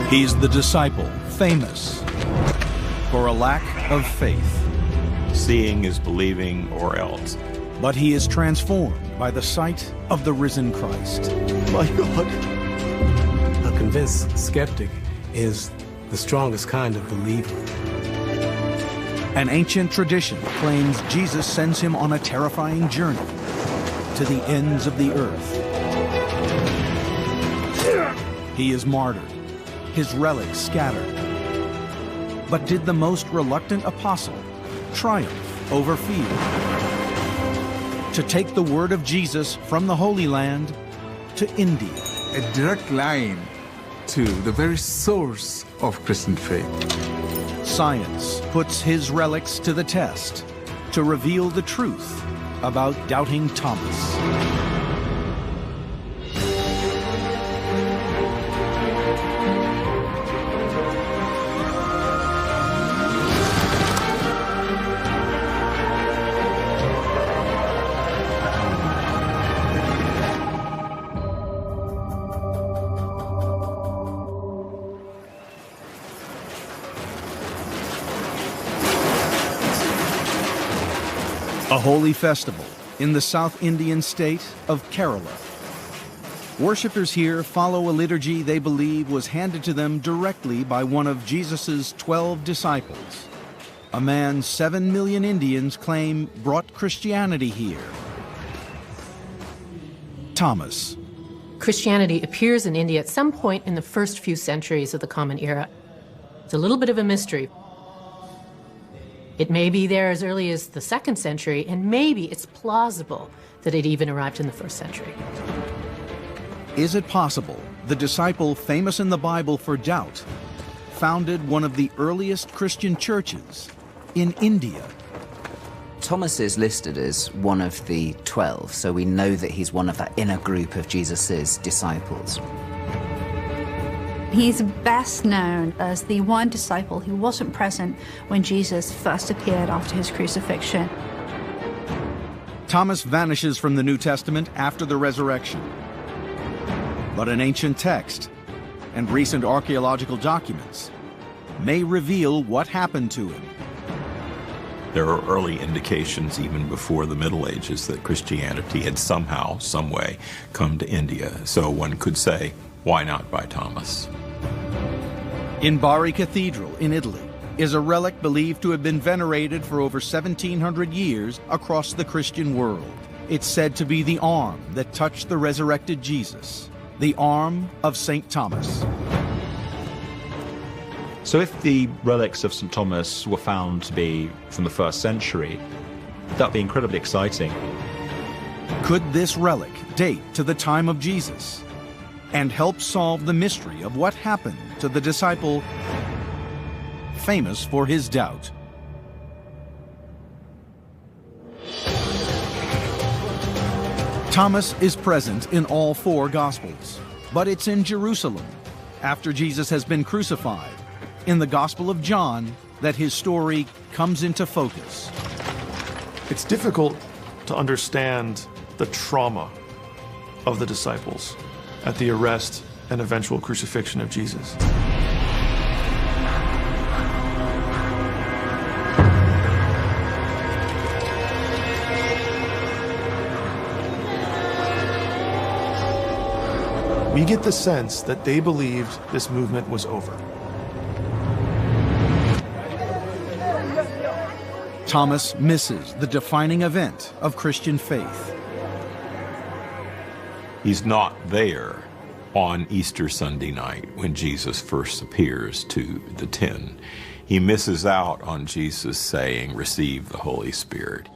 He's the disciple famous for a lack of faith. Seeing is believing, or else. But he is transformed by the sight of the risen Christ. My God. A convinced skeptic is the strongest kind of believer. An ancient tradition claims Jesus sends him on a terrifying journey to the ends of the earth. He is martyred, his relics scattered. But did the most reluctant apostle triumph over fear? To take the word of Jesus from the Holy Land to India. A direct line to the very source of Christian faith. Science puts his relics to the test to reveal the truth about doubting Thomas. A holy festival in the South Indian state of Kerala. Worshippers here follow a liturgy they believe was handed to them directly by one of Jesus's 12 disciples, a man 7 million Indians claim brought Christianity here. Thomas. Christianity appears in India at some point in the first few centuries of the Common Era. It's a little bit of a mystery. It may be there as early as the 2nd century, and maybe it's plausible that it even arrived in the 1st century. Is it possible the disciple famous in the Bible for doubt founded one of the earliest Christian churches in India? Thomas is listed as one of the 12, so we know that he's one of that inner group of Jesus's disciples. He's best known as the one disciple who wasn't present when Jesus first appeared after his crucifixion. Thomas vanishes from the New Testament after the resurrection. But an ancient text and recent archaeological documents may reveal what happened to him. There are early indications, even before the Middle Ages, that Christianity had somehow, some way, come to India. So one could say, why not by Thomas? In Bari Cathedral in Italy is a relic believed to have been venerated for over 1,700 years across the Christian world. It's said to be the arm that touched the resurrected Jesus, the arm of St. Thomas. So if the relics of St. Thomas were found to be from the 1st century, that'd be incredibly exciting. Could this relic date to the time of Jesus and help solve the mystery of what happened to the disciple famous for his doubt? Thomas is present in all 4 Gospels, but it's in Jerusalem, after Jesus has been crucified, in the Gospel of John, that his story comes into focus. It's difficult to understand the trauma of the disciples at the arrest and eventual crucifixion of Jesus. We get the sense that they believed this movement was over. Thomas misses the defining event of Christian faith. He's not there on Easter Sunday night when Jesus first appears to the 10. He misses out on Jesus saying, "Receive the Holy Spirit."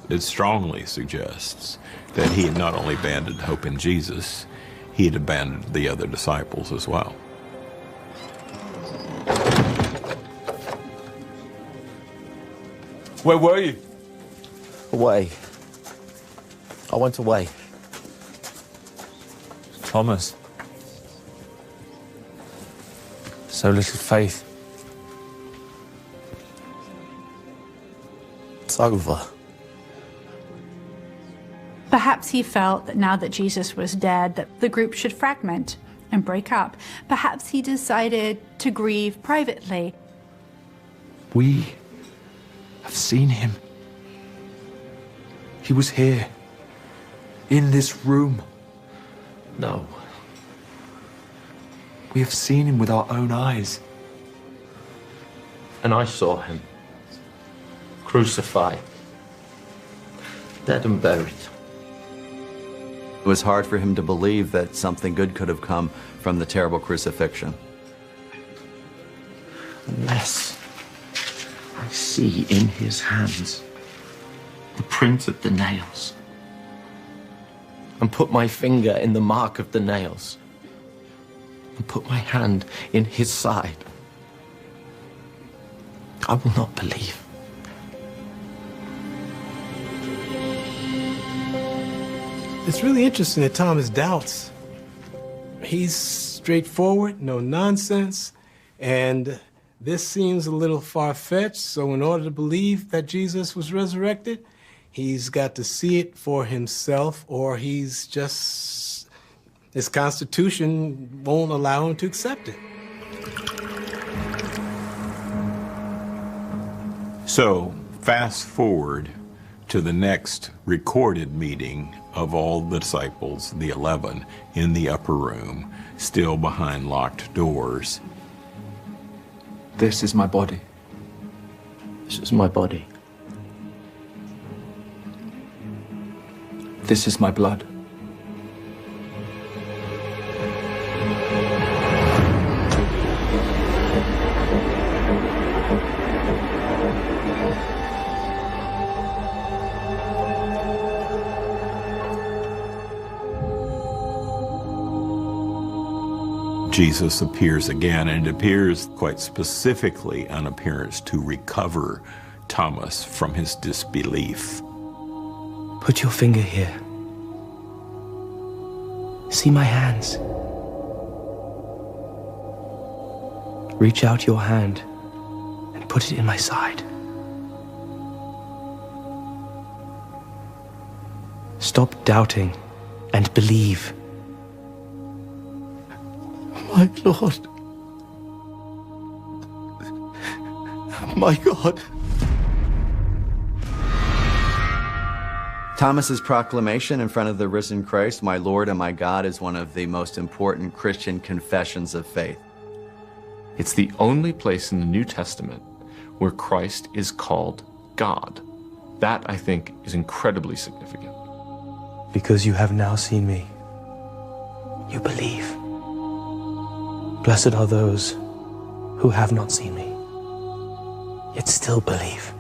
It strongly suggests that he had not only abandoned hope in Jesus, he had abandoned the other disciples as well. Where were you? Away. I went away. Thomas. So little faith. It's over. Perhaps he felt that now that Jesus was dead, that the group should fragment and break up. Perhaps he decided to grieve privately. We have seen him. He was here, in this room. No. We have seen him with our own eyes. And I saw him crucified, dead and buried. It was hard for him to believe that something good could have come from the terrible crucifixion. Unless I see in his hands the print of the nails, and put my finger in the mark of the nails, and put my hand in his side, I will not believe. It's really interesting that Thomas doubts. He's straightforward, no nonsense, and this seems a little far-fetched, so in order to believe that Jesus was resurrected, he's got to see it for himself, or he's just, his constitution won't allow him to accept it. So, fast forward to the next recorded meeting of all the disciples, the 11, in the upper room, still behind locked doors. This is my body. This is my body. This is my blood. Jesus appears again, and it appears quite specifically an appearance to recover Thomas from his disbelief. Put your finger here. See my hands. Reach out your hand and put it in my side. Stop doubting and believe. My Lord. My God. Thomas's proclamation in front of the risen Christ, "My Lord and my God," is one of the most important Christian confessions of faith. It's the only place in the New Testament where Christ is called God. That, I think, is incredibly significant. Because you have now seen me, you believe. Blessed are those who have not seen me, yet still believe.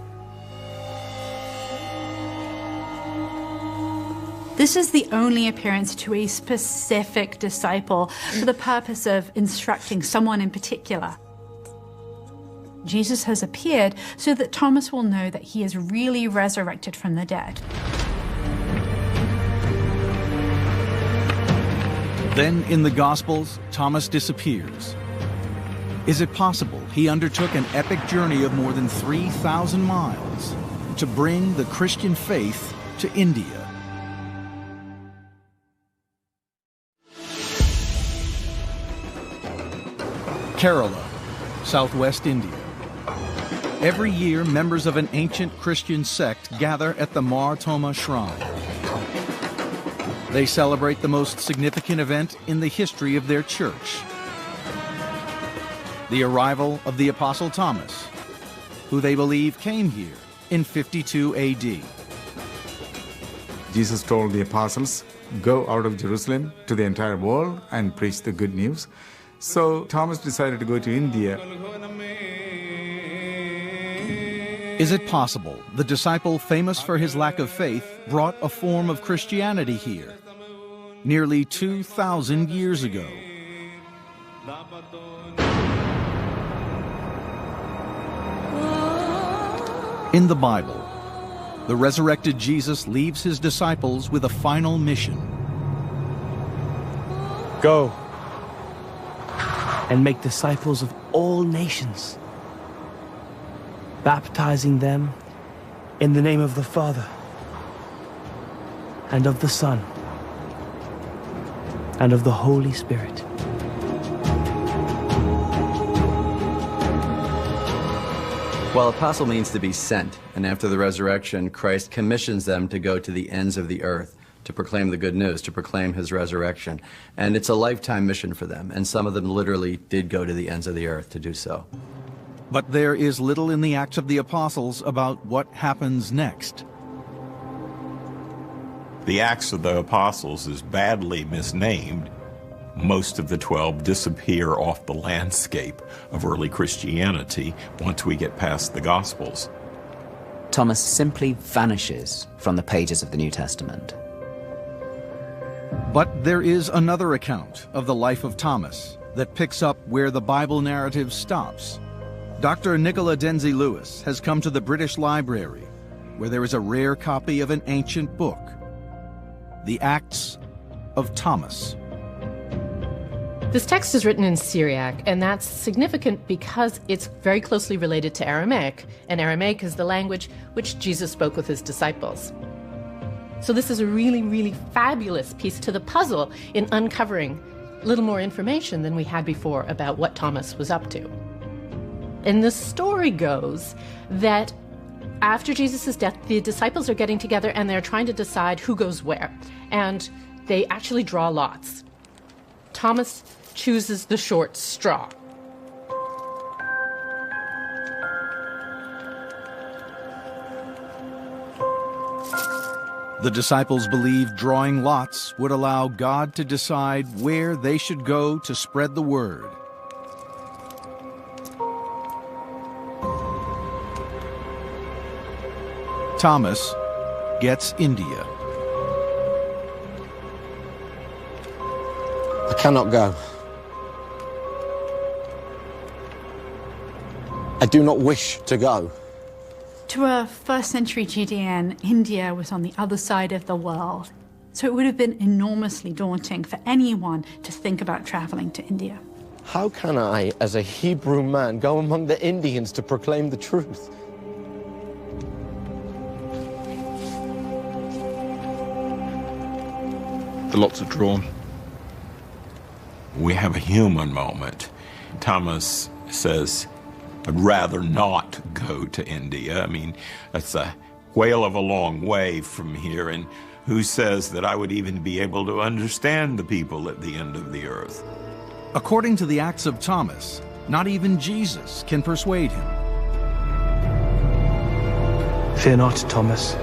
This is the only appearance to a specific disciple for the purpose of instructing someone in particular. Jesus has appeared so that Thomas will know that he is really resurrected from the dead. Then in the Gospels, Thomas disappears. Is it possible he undertook an epic journey of more than 3,000 miles to bring the Christian faith to India? Kerala, southwest India. Every year, members of an ancient Christian sect gather at the Mar Thoma shrine. They celebrate the most significant event in the history of their church: the arrival of the Apostle Thomas, who they believe came here in 52 AD. Jesus told the apostles, "Go out of Jerusalem to the entire world and preach the good news." So Thomas decided to go to India. Is it possible the disciple famous for his lack of faith brought a form of Christianity here, nearly 2,000 years ago? In the Bible, the resurrected Jesus leaves his disciples with a final mission. Go and make disciples of all nations, baptizing them in the name of the Father and of the Son, and of the Holy Spirit. Well, apostle means to be sent, and after the resurrection, Christ commissions them to go to the ends of the earth, to proclaim the good news, to proclaim his resurrection. And it's a lifetime mission for them, and some of them literally did go to the ends of the earth to do so. But there is little in the Acts of the Apostles about what happens next. The Acts of the Apostles is badly misnamed. Most of the 12 disappear off the landscape of early Christianity once we get past the Gospels. Thomas simply vanishes from the pages of the New Testament. But there is another account of the life of Thomas that picks up where the Bible narrative stops. Dr. Nicola Denzi Lewis has come to the British Library, where there is a rare copy of an ancient book, the Acts of Thomas. This text is written in Syriac, and that's significant because it's very closely related to Aramaic, and Aramaic is the language which Jesus spoke with his disciples. So this is a really, really fabulous piece to the puzzle in uncovering a little more information than we had before about what Thomas was up to. And the story goes that after Jesus' death, the disciples are getting together and they're trying to decide who goes where. And they actually draw lots. Thomas chooses the short straw. The disciples believed drawing lots would allow God to decide where they should go to spread the word. Thomas gets India. I cannot go. I do not wish to go. To a first century Judean, India was on the other side of the world. So it would have been enormously daunting for anyone to think about traveling to India. How can I, as a Hebrew man, go among the Indians to proclaim the truth? The lots are drawn. We have a human moment. Thomas says, I'd rather not go to India. I mean, that's a whale of a long way from here, and who says that I would even be able to understand the people at the end of the earth? According to the Acts of Thomas, not even Jesus can persuade him. Fear not, Thomas.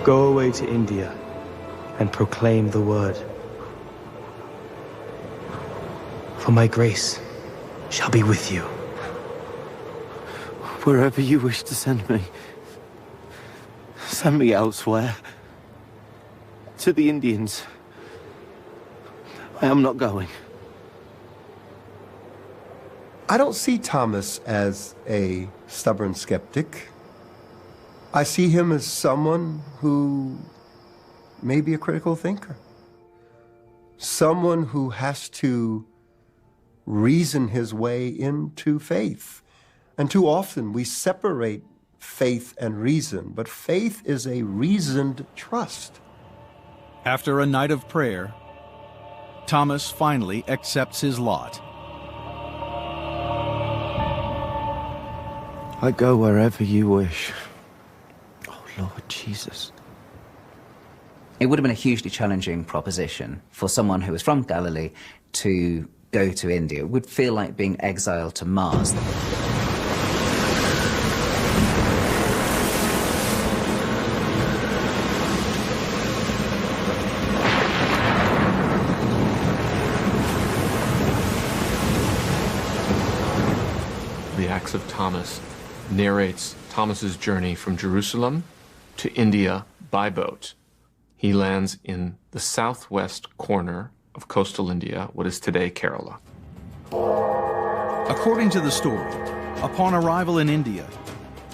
Go away to India and proclaim the word. For my grace shall be with you. Wherever you wish to send me. Send me elsewhere. To the Indians. I am not going. I don't see Thomas as a stubborn skeptic. I see him as someone who may be a critical thinker. Someone who has to reason his way into faith. And too often we separate faith and reason, but faith is a reasoned trust. After a night of prayer, Thomas finally accepts his lot. I go wherever you wish. Oh, Lord Jesus. It would have been a hugely challenging proposition for someone who was from Galilee to go to India. It would feel like being exiled to Mars. The Acts of Thomas narrates Thomas's journey from Jerusalem to India by boat. He lands in the southwest corner of coastal India, what is today Kerala. According to the story, upon arrival in India,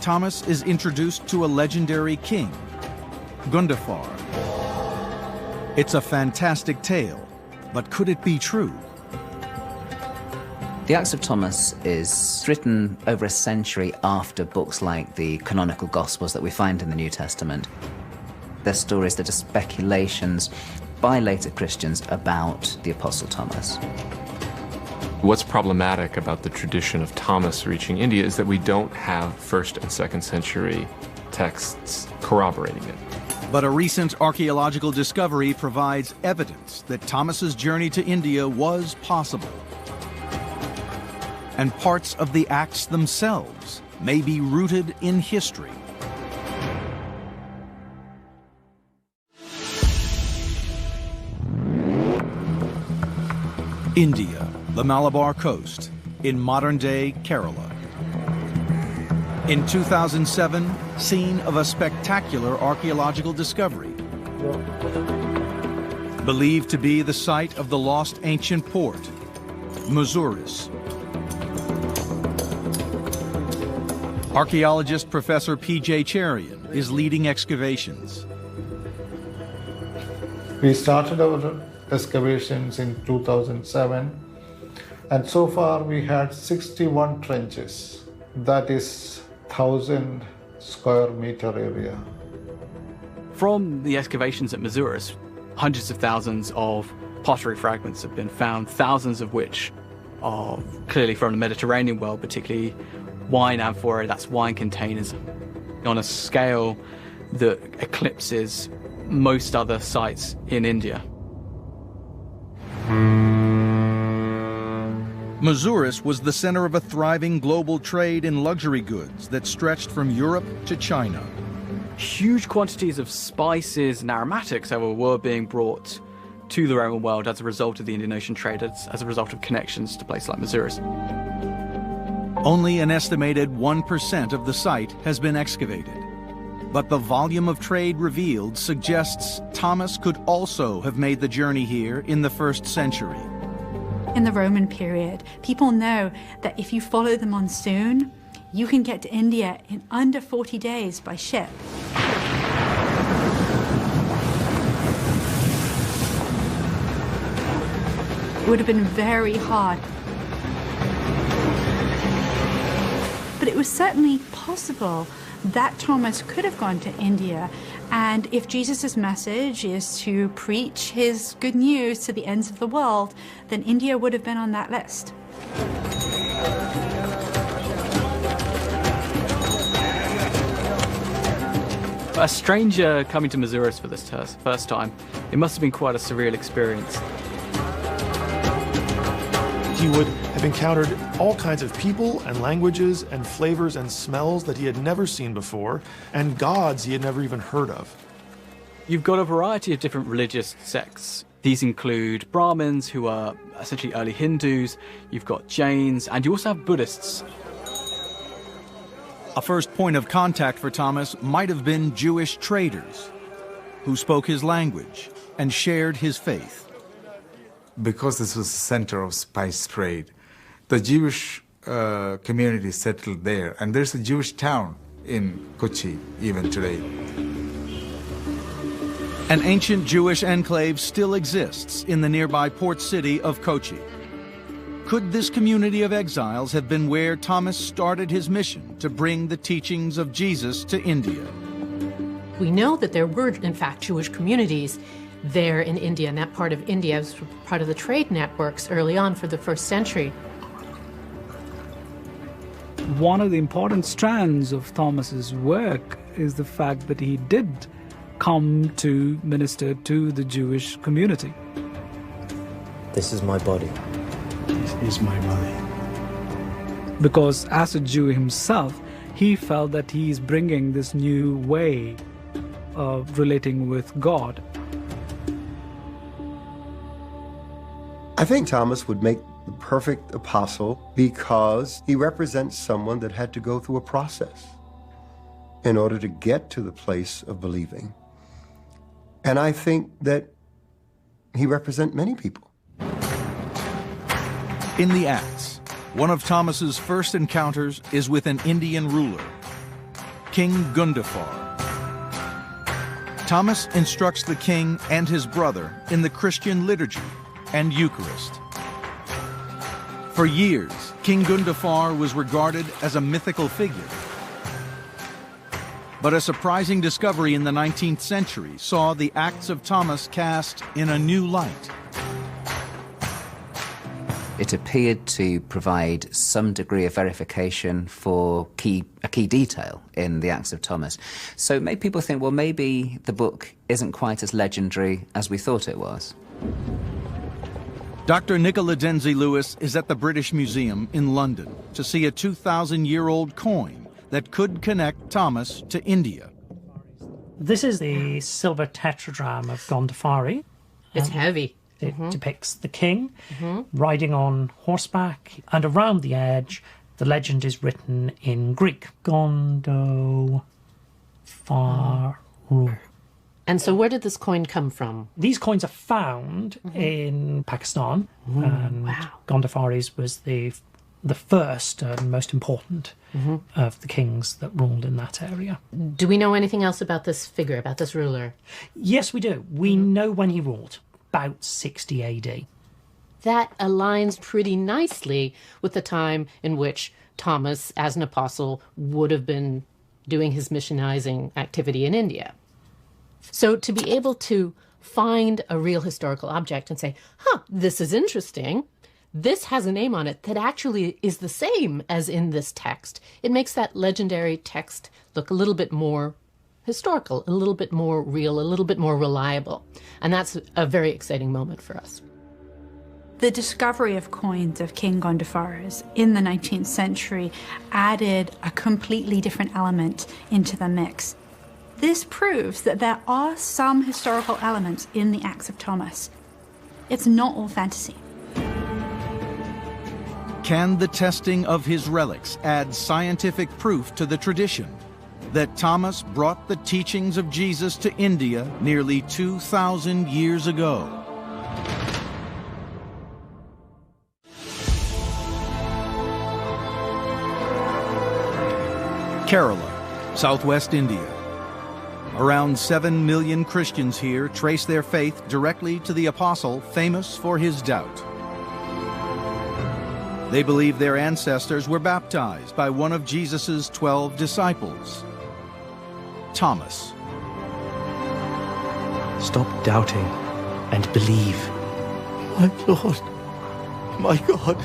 Thomas is introduced to a legendary king, Gundafar. It's a fantastic tale, but could it be true? The Acts of Thomas is written over a century after books like the canonical Gospels that we find in the New Testament. They're stories that are speculations by later Christians about the Apostle Thomas. What's problematic about the tradition of Thomas reaching India is that we don't have 1st and 2nd century texts corroborating it. But a recent archaeological discovery provides evidence that Thomas's journey to India was possible. And parts of the Acts themselves may be rooted in history. India, the Malabar coast, in modern-day Kerala. In 2007, scene of a spectacular archaeological discovery. Believed to be the site of the lost ancient port, Muzuris. Archaeologist Professor P.J. Cherian is leading excavations. We started our excavations in 2007, and so far we had 61 trenches. That is 1,000 square meter area. From the excavations at Muzuris, hundreds of thousands of pottery fragments have been found, thousands of which are clearly from the Mediterranean world, particularly wine amphorae, that's wine containers, on a scale that eclipses most other sites in India. Muzuris was the center of a thriving global trade in luxury goods that stretched from Europe to China. Huge quantities of spices and aromatics, however, were being brought to the Roman world as a result of the Indian Ocean trade, as a result of connections to places like Muzuris. Only an estimated 1% of the site has been excavated. But the volume of trade revealed suggests Thomas could also have made the journey here in the 1st century. In the Roman period, people know that if you follow the monsoon, you can get to India in under 40 days by ship. It would have been very hard. But it was certainly possible that Thomas could have gone to India, and if Jesus' message is to preach his good news to the ends of the world, then India would have been on that list. A stranger coming to Muzuris for this first time, it must have been quite a surreal experience. He would have encountered all kinds of people and languages and flavors and smells that he had never seen before, and gods he had never even heard of. You've got a variety of different religious sects. These include Brahmins, who are essentially early Hindus, you've got Jains, and you also have Buddhists. A first point of contact for Thomas might have been Jewish traders who spoke his language and shared his faith. Because this was the center of spice trade, the Jewish community settled there, and there's a Jewish town in Kochi even today. An ancient Jewish enclave still exists in the nearby port city of Kochi. Could this community of exiles have been where Thomas started his mission to bring the teachings of Jesus to India? We know that there were, in fact, Jewish communities there in India, and that part of India was part of the trade networks early on for the 1st century. One of the important strands of Thomas's work is the fact that he did come to minister to the Jewish community. This is my body. This is my body. Because as a Jew himself, he felt that he is bringing this new way of relating with God. I think Thomas would make the perfect apostle because he represents someone that had to go through a process in order to get to the place of believing. And I think that he represents many people. In the Acts, one of Thomas's first encounters is with an Indian ruler, King Gundafar. Thomas instructs the king and his brother in the Christian liturgy and Eucharist. For years, King Gundafar was regarded as a mythical figure. But a surprising discovery in the 19th century saw the Acts of Thomas cast in a new light. It appeared to provide some degree of verification for a key detail in the Acts of Thomas. So it made people think, well, maybe the book isn't quite as legendary as we thought it was. Dr. Nicola Denzi-Lewis is at the British Museum in London to see a 2,000-year-old coin that could connect Thomas to India. This is the silver tetradrachm of Gondophares. It's heavy. It depicts the king riding on horseback, and around the edge, the legend is written in Greek. Gondopharu. And so where did this coin come from? These coins are found in Pakistan, and Gondophares was the first and most important of the kings that ruled in that area. Do we know anything else about this figure, about this ruler? Yes, we do. We know when he ruled, about 60 AD. That aligns pretty nicely with the time in which Thomas, as an apostle, would have been doing his missionizing activity in India. So to be able to find a real historical object and say, this is interesting, this has a name on it that actually is the same as in this text, it makes that legendary text look a little bit more historical, a little bit more real, a little bit more reliable. And that's a very exciting moment for us. The discovery of coins of King Gondophares in the 19th century added a completely different element into the mix. This proves that there are some historical elements in the Acts of Thomas. It's not all fantasy. Can the testing of his relics add scientific proof to the tradition that Thomas brought the teachings of Jesus to India nearly 2,000 years ago? Kerala, southwest India. Around 7 million Christians here trace their faith directly to the apostle famous for his doubt. They believe their ancestors were baptized by one of Jesus' 12 disciples, Thomas. Stop doubting and believe. My Lord, my God.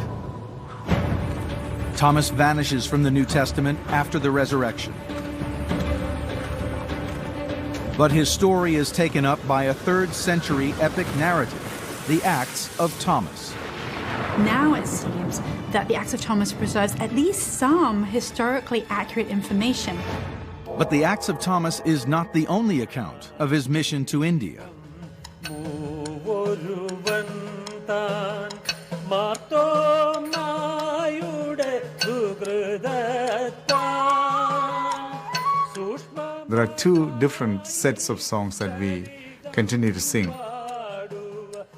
Thomas vanishes from the New Testament after the resurrection. But his story is taken up by a 3rd century epic narrative, the Acts of Thomas. Now it seems that the Acts of Thomas preserves at least some historically accurate information. But the Acts of Thomas is not the only account of his mission to India. There are 2 different sets of songs that we continue to sing.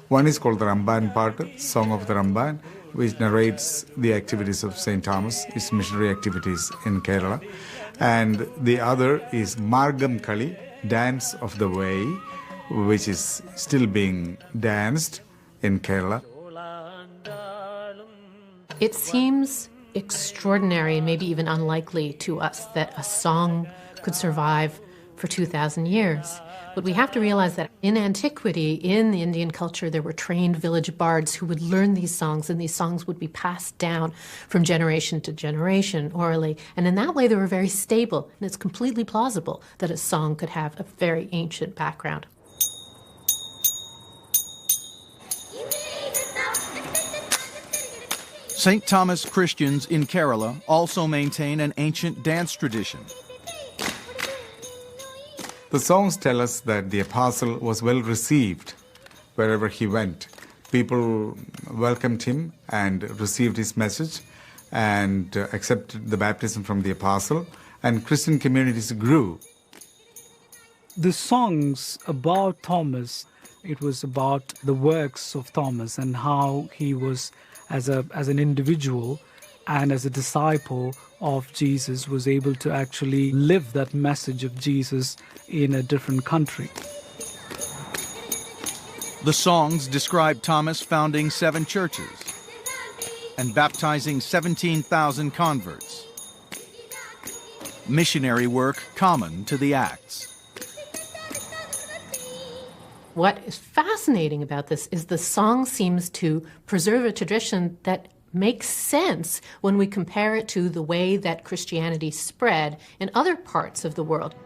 One is called the Ramban Part, Song of the Ramban, which narrates the activities of St. Thomas, his missionary activities in Kerala. And the other is Margam Kali, Dance of the Way, which is still being danced in Kerala. It seems extraordinary and maybe even unlikely to us that a song could survive for 2,000 years. But we have to realize that in antiquity, in the Indian culture, there were trained village bards who would learn these songs, and these songs would be passed down from generation to generation orally. And in that way, they were very stable, and it's completely plausible that a song could have a very ancient background. St. Thomas Christians in Kerala also maintain an ancient dance tradition. The songs tell us that the apostle was well received wherever he went. People welcomed him and received his message and accepted the baptism from the apostle, and Christian communities grew. The songs about Thomas, it was about the works of Thomas and how he was, as an individual and as a disciple of Jesus, was able to actually live that message of Jesus in a different country. The songs describe Thomas founding 7 churches and baptizing 17,000 converts. missionary work common to the Acts. What is fascinating about this is the song seems to preserve a tradition that makes sense when we compare it to the way that Christianity spread in other parts of the world.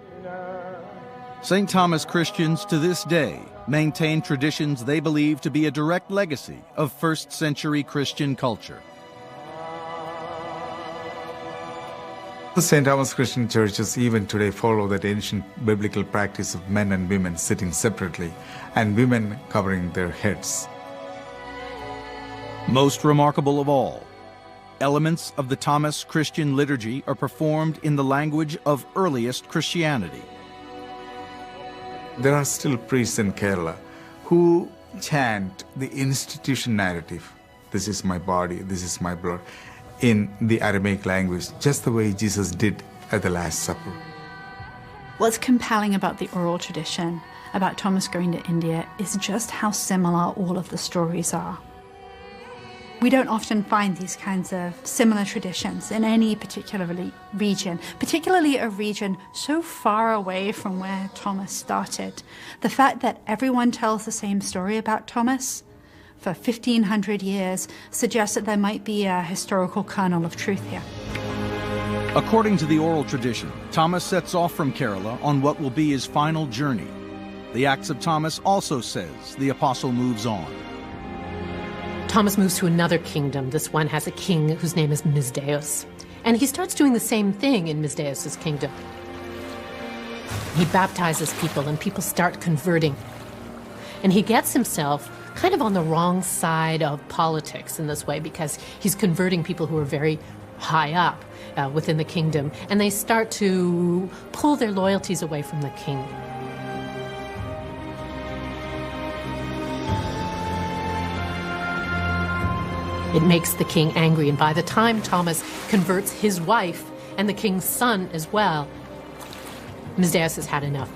St. Thomas Christians to this day maintain traditions they believe to be a direct legacy of first-century Christian culture. The St. Thomas Christian churches even today follow that ancient biblical practice of men and women sitting separately and women covering their heads. Most remarkable of all, elements of the Thomas Christian liturgy are performed in the language of earliest Christianity. There are still priests in Kerala who chant the institution narrative, this is my body, this is my blood, in the Aramaic language, just the way Jesus did at the Last Supper. What's compelling about the oral tradition, about Thomas going to India, is just how similar all of the stories are. We don't often find these kinds of similar traditions in any particular region, particularly a region so far away from where Thomas started. The fact that everyone tells the same story about Thomas for 1,500 years suggests that there might be a historical kernel of truth here. According to the oral tradition, Thomas sets off from Kerala on what will be his final journey. The Acts of Thomas also says the apostle moves on. Thomas moves to another kingdom. This one has a king whose name is Mizdeus. And he starts doing the same thing in Mizdeus' kingdom. He baptizes people and people start converting. And he gets himself kind of on the wrong side of politics in this way because he's converting people who are very high up within the kingdom. And they start to pull their loyalties away from the king. It makes the king angry, and by the time Thomas converts his wife and the king's son as well, Mizdeus has had enough.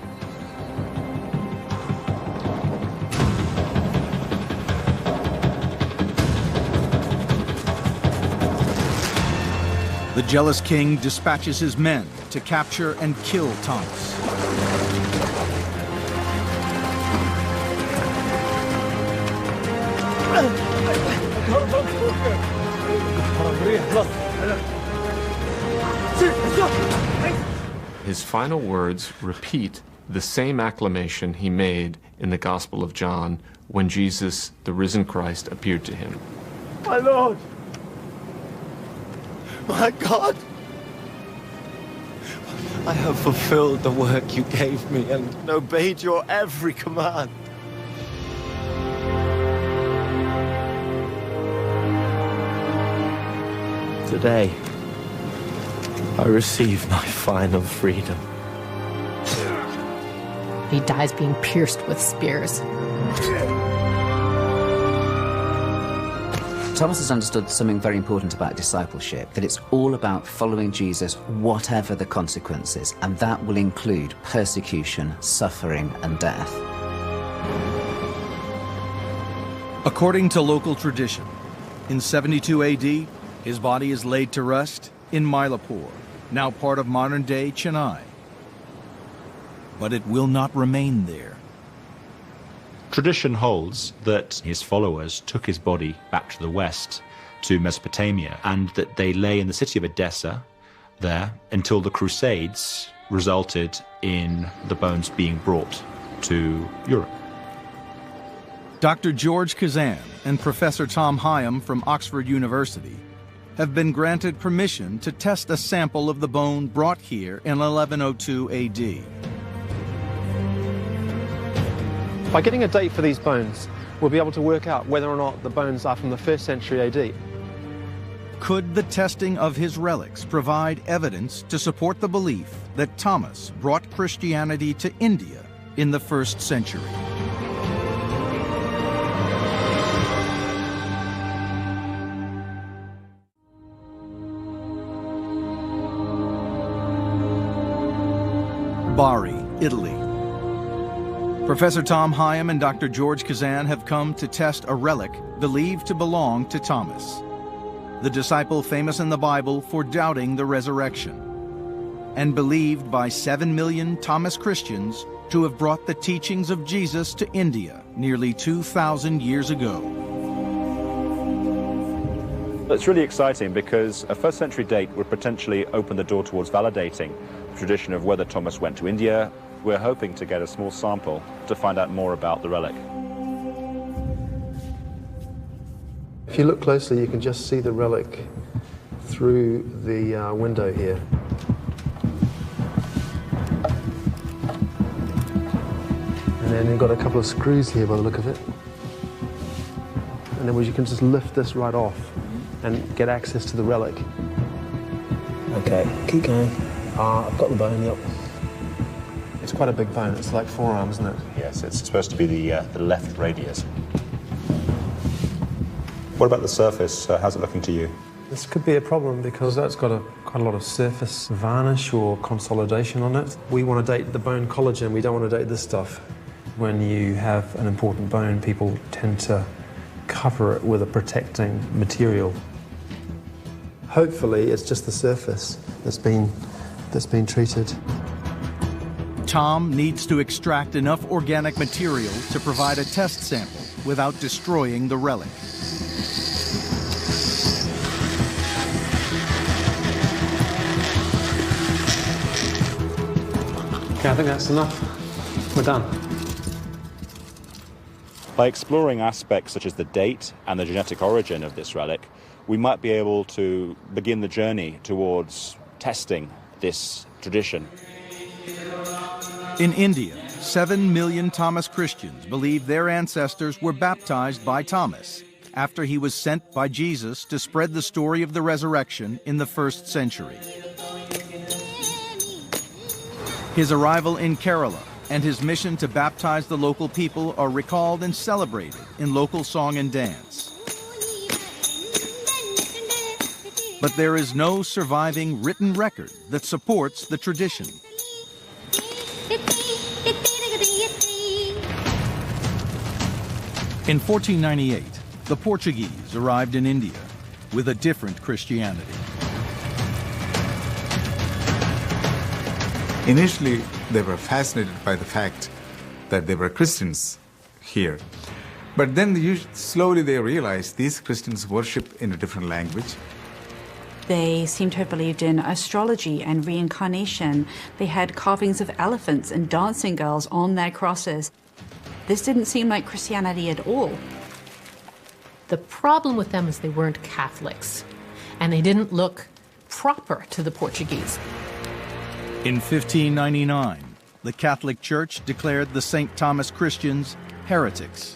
The jealous king dispatches his men to capture and kill Thomas. His final words repeat the same acclamation he made in the Gospel of John when Jesus, the risen Christ, appeared to him. My Lord! My God! I have fulfilled the work you gave me and obeyed your every command. Today, I receive my final freedom. He dies being pierced with spears. Thomas has understood something very important about discipleship, that it's all about following Jesus, whatever the consequences, and that will include persecution, suffering, and death. According to local tradition, in 72 AD, his body is laid to rest in Mylapore, now part of modern-day Chennai. But it will not remain there. Tradition holds that his followers took his body back to the west, to Mesopotamia, and that they lay in the city of Edessa there until the Crusades resulted in the bones being brought to Europe. Dr. George Kazan and Professor Tom Hyam from Oxford University have been granted permission to test a sample of the bone brought here in 1102 AD. By getting a date for these bones, we'll be able to work out whether or not the bones are from the 1st century AD. Could the testing of his relics provide evidence to support the belief that Thomas brought Christianity to India in the 1st century? Bari, Italy. Professor Tom Hyam and Dr. George Kazan have come to test a relic believed to belong to Thomas, the disciple famous in the Bible for doubting the resurrection. and believed by 7 million Thomas Christians to have brought the teachings of Jesus to India nearly 2,000 years ago. It's really exciting because a first century date would potentially open the door towards validating the tradition of whether Thomas went to India. We're hoping to get a small sample to find out more about the relic. If you look closely, you can just see the relic through the window here. And then you've got a couple of screws here by the look of it. And then you can just lift this right off and get access to the relic. Okay, keep going. I've got the bone, yep. It's quite a big bone. It's like forearm, isn't it? Yes, it's supposed to be the left radius. What about the surface? How's it looking to you? This could be a problem because that's got quite a lot of surface varnish or consolidation on it. We want to date the bone collagen. We don't want to date this stuff. When you have an important bone, people tend to cover it with a protecting material. Hopefully, it's just the surface that's been treated. Tom needs to extract enough organic material to provide a test sample without destroying the relic. Okay, I think that's enough. We're done. By exploring aspects such as the date and the genetic origin of this relic, we might be able to begin the journey towards testing this tradition. In India, 7 million Thomas Christians believe their ancestors were baptized by Thomas after he was sent by Jesus to spread the story of the resurrection in the 1st century. His arrival in Kerala and his mission to baptize the local people are recalled and celebrated in local song and dance. But there is no surviving written record that supports the tradition. In 1498, the Portuguese arrived in India with a different Christianity. Initially, they were fascinated by the fact that there were Christians here. But then slowly they realized these Christians worship in a different language. They seem to have believed in astrology and reincarnation. They had carvings of elephants and dancing girls on their crosses. This didn't seem like Christianity at all. The problem with them is they weren't Catholics, and they didn't look proper to the Portuguese. In 1599, the Catholic Church declared the St. Thomas Christians heretics.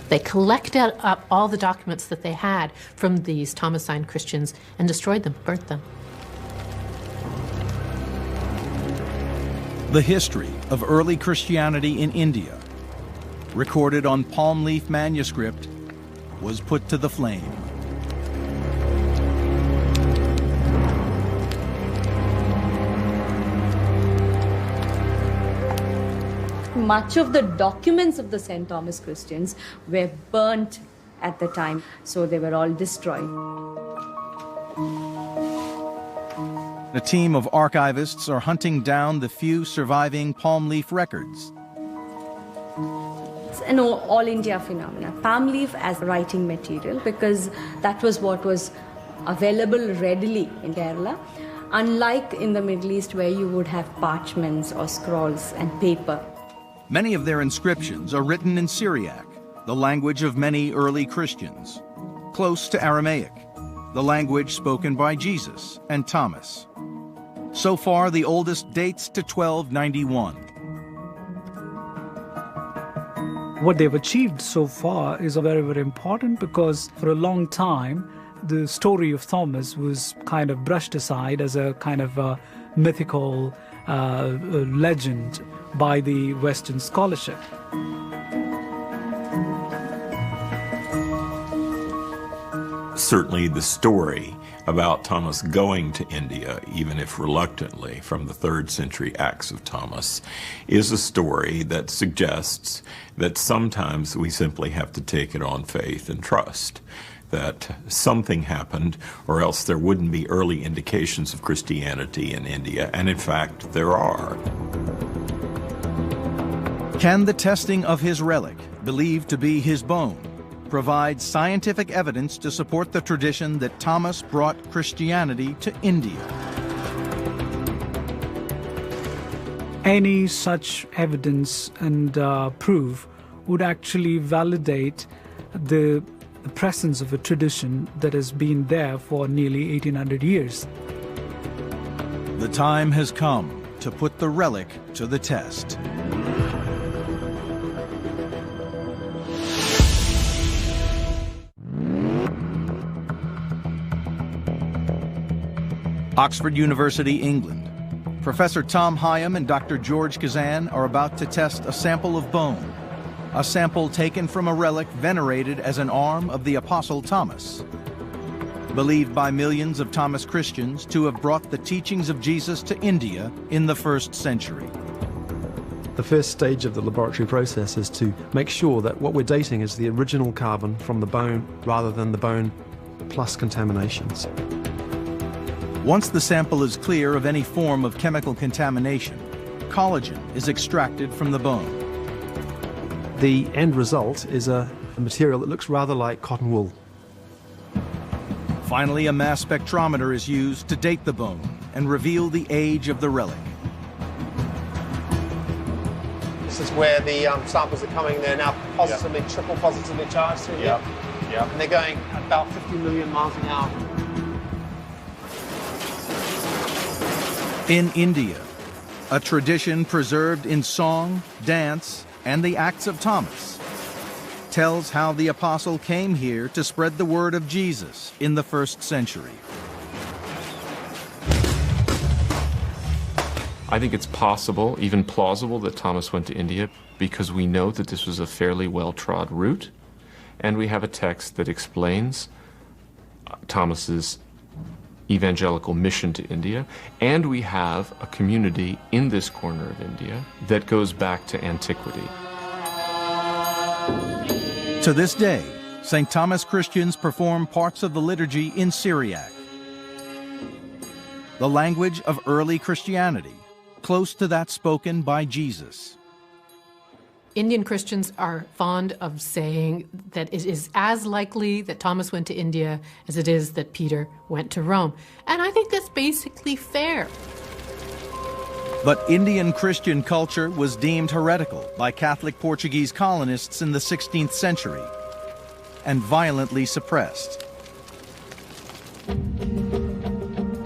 They collected up all the documents that they had from these Thomasine Christians and destroyed them, burnt them. The history of early Christianity in India, recorded on palm leaf manuscript, was put to the flame. Much of the documents of the St. Thomas Christians were burnt at the time, so they were all destroyed. A team of archivists are hunting down the few surviving palm leaf records. It's an all India phenomenon. Palm leaf as writing material, because that was what was available readily in Kerala, unlike in the Middle East where you would have parchments or scrolls and paper. Many of their inscriptions are written in Syriac, the language of many early Christians, close to Aramaic, the language spoken by Jesus and Thomas. So far, the oldest dates to 1291. What they've achieved so far is very, very important, because for a long time, the story of Thomas was kind of brushed aside as a kind of a mythical legend by the Western scholarship. Certainly the story about Thomas going to India, even if reluctantly, from the 3rd century Acts of Thomas, is a story that suggests that sometimes we simply have to take it on faith and trust that something happened, or else there wouldn't be early indications of Christianity in India, and in fact, there are. Can the testing of his relic, believed to be his bone, provide scientific evidence to support the tradition that Thomas brought Christianity to India? Any such evidence and proof would actually validate the presence of a tradition that has been there for nearly 1800 years. The time has come to put the relic to the test. Oxford University, England. Professor Tom Hyam and Dr. George Kazan are about to test a sample of bone, a sample taken from a relic venerated as an arm of the Apostle Thomas, believed by millions of Thomas Christians to have brought the teachings of Jesus to India in the 1st century. The first stage of the laboratory process is to make sure that what we're dating is the original carbon from the bone rather than the bone plus contaminations. Once the sample is clear of any form of chemical contamination, collagen is extracted from the bone. The end result is a material that looks rather like cotton wool. Finally, a mass spectrometer is used to date the bone and reveal the age of the relic. This is where the samples are coming. They're now positively, triple positively charged through here. And they're going at about 50 million miles an hour. In India, a tradition preserved in song, dance, and the Acts of Thomas tells how the apostle came here to spread the word of Jesus in the 1st century. I think it's possible, even plausible, that Thomas went to India because we know that this was a fairly well-trod route, and we have a text that explains Thomas's evangelical mission to India, and we have a community in this corner of India that goes back to antiquity. To this day, St. Thomas Christians perform parts of the liturgy in Syriac, the language of early Christianity, close to that spoken by Jesus. Indian Christians are fond of saying that it is as likely that Thomas went to India as it is that Peter went to Rome. And I think that's basically fair. But Indian Christian culture was deemed heretical by Catholic Portuguese colonists in the 16th century and violently suppressed.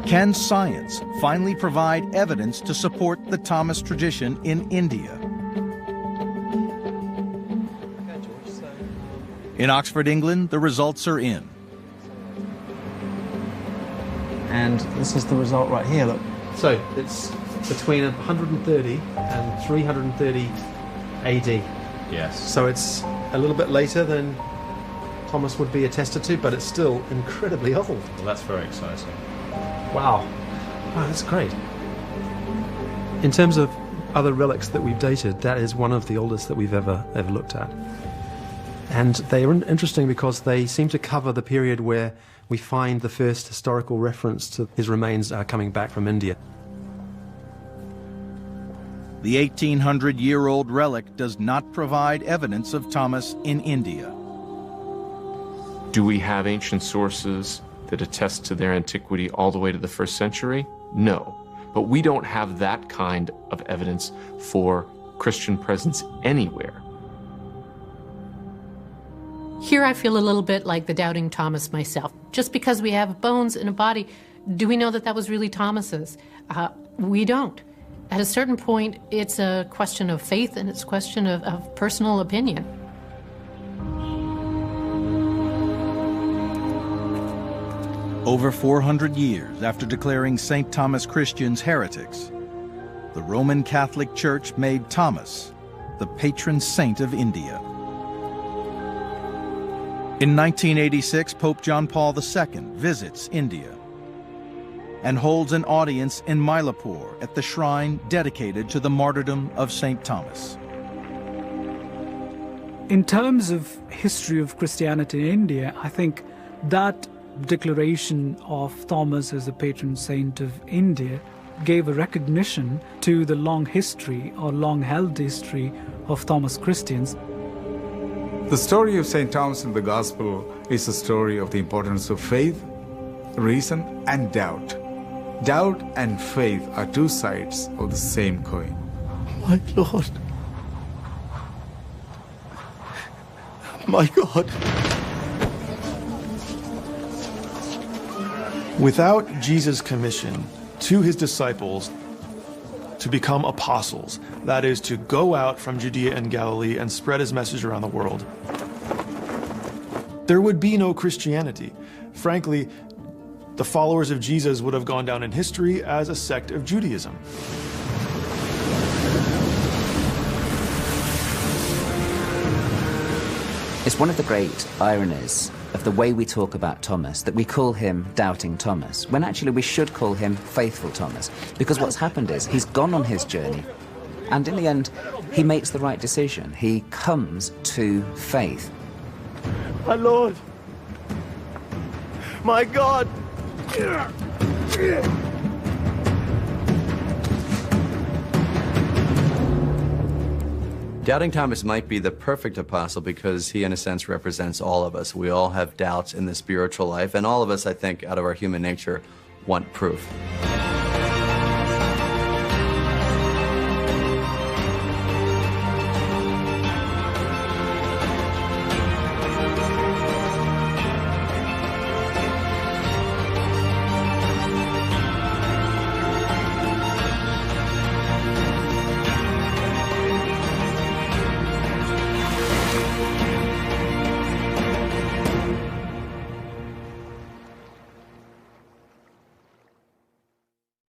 Can science finally provide evidence to support the Thomas tradition in India? In Oxford, England, the results are in. And this is the result right here, look. So it's between 130 and 330 AD. Yes. So it's a little bit later than Thomas would be attested to, but it's still incredibly old. Well, that's very exciting. Wow. Wow, that's great. In terms of other relics that we've dated, that is one of the oldest that we've ever looked at. And they are interesting because they seem to cover the period where we find the first historical reference to his remains coming back from India. The 1,800-year-old relic does not provide evidence of Thomas in India. Do we have ancient sources that attest to their antiquity all the way to the 1st century? No. But we don't have that kind of evidence for Christian presence anywhere. Here I feel a little bit like the doubting Thomas myself. Just because we have bones in a body, do we know that that was really Thomas's? We don't. At a certain point, it's a question of faith and it's a question of personal opinion. Over 400 years after declaring St. Thomas Christians heretics, the Roman Catholic Church made Thomas the patron saint of India. In 1986, Pope John Paul II visits India and holds an audience in Mylapore at the shrine dedicated to the martyrdom of St. Thomas. In terms of history of Christianity in India, I think That declaration of Thomas as the patron saint of India gave a recognition to the long history or long-held history of Thomas Christians. The story of St. Thomas in the Gospel is a story of the importance of faith, reason, and doubt. Doubt and faith are two sides of the same coin. My Lord. My God. Without Jesus' commission to his disciples to become apostles, that is, to go out from Judea and Galilee and spread his message around the world, there would be no Christianity. Frankly, the followers of Jesus would have gone down in history as a sect of Judaism. It's one of the great ironies of the way we talk about Thomas that we call him Doubting Thomas, when actually we should call him Faithful Thomas, because what's happened is he's gone on his journey, and in the end, he makes the right decision. He comes to faith. My Lord. My God. Doubting Thomas might be the perfect apostle because he, in a sense, represents all of us. We all have doubts in the spiritual life, and all of us, I think, out of our human nature, want proof.